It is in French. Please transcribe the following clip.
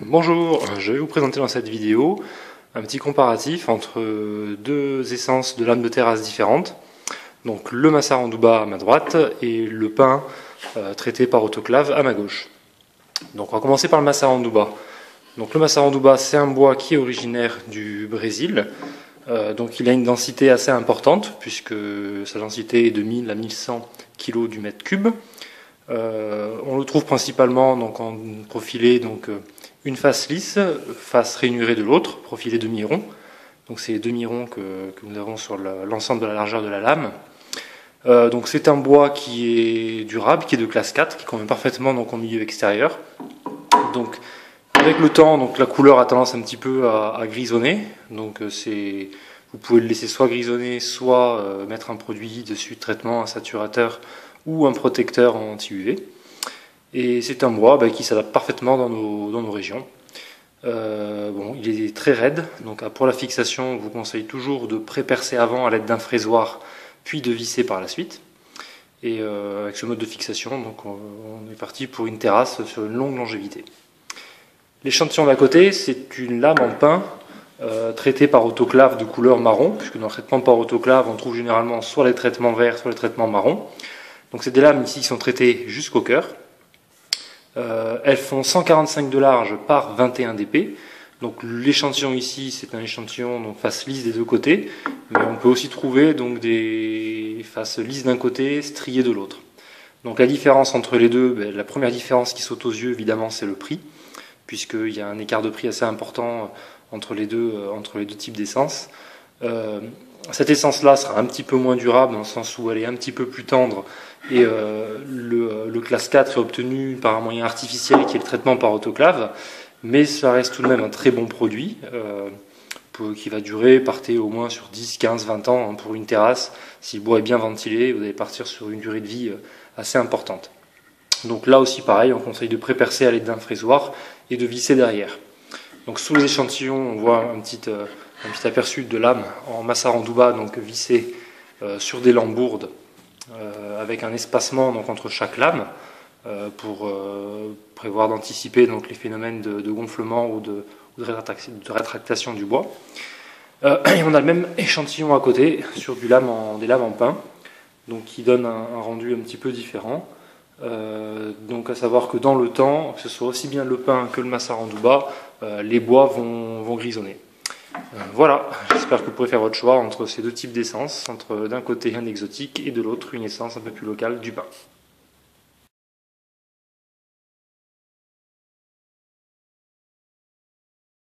Bonjour, je vais vous présenter dans cette vidéo un petit comparatif entre deux essences de lames de terrasse différentes. Donc le Massaranduba à ma droite et le pin traité par autoclave à ma gauche. Donc on va commencer par le Massaranduba. Donc le Massaranduba, c'est un bois qui est originaire du Brésil. Donc il a une densité assez importante puisque sa densité est de 1000 à 1100 kg du mètre cube. On le trouve principalement donc, en profilé, donc une face lisse, face rainurée de l'autre, profilé demi-rond. Donc c'est les demi-ronds que nous avons sur l'ensemble de la largeur de la lame. Donc c'est un bois qui est durable, qui est de classe 4, qui convient parfaitement donc, en milieu extérieur. Donc avec le temps, donc, la couleur a tendance un petit peu à grisonner. Donc vous pouvez le laisser soit grisonner, soit mettre un produit dessus de traitement, un saturateur ou un protecteur anti-UV. Et c'est un bois qui s'adapte parfaitement dans nos régions. Il est très raide, donc pour la fixation, on vous conseille toujours de pré-percer avant à l'aide d'un frésoir, puis de visser par la suite. Et avec ce mode de fixation, donc on est parti pour une terrasse sur une longue longévité. L'échantillon d'à côté, c'est une lame en pin traitée par autoclave de couleur marron, puisque dans le traitement par autoclave, on trouve généralement soit les traitements verts, soit les traitements marrons. Donc c'est des lames ici qui sont traitées jusqu'au cœur. Elles font 145 de large par 21 d'épais. Donc l'échantillon ici, c'est un échantillon donc face lisse des deux côtés, mais on peut aussi trouver donc des faces lisses d'un côté, striées de l'autre. Donc la différence entre les deux, la première différence qui saute aux yeux évidemment, c'est le prix, puisqu'il y a un écart de prix assez important entre les deux types d'essence. Cette essence-là sera un petit peu moins durable dans le sens où elle est un petit peu plus tendre et le classe 4 est obtenu par un moyen artificiel qui est le traitement par autoclave, mais ça reste tout de même un très bon produit qui va durer, partez au moins sur 10, 15, 20 ans pour une terrasse. Si le bois est bien ventilé, vous allez partir sur une durée de vie assez importante. Donc là aussi pareil, on conseille de pré-percer à l'aide d'un frésoir et de visser derrière. Donc sous les échantillons, on voit un petit aperçu de lame en Massaranduba, donc vissée sur des lambourdes avec un espacement donc, entre chaque lame pour prévoir d'anticiper donc, les phénomènes de gonflement ou de rétractation du bois. Et on a le même échantillon à côté sur des lames en pin, donc qui donne un rendu un petit peu différent. Donc à savoir que dans le temps, que ce soit aussi bien le pin que le Massaranduba, les bois vont grisonner. Voilà, j'espère que vous pourrez faire votre choix entre ces deux types d'essence, entre d'un côté un exotique et de l'autre une essence un peu plus locale du pin.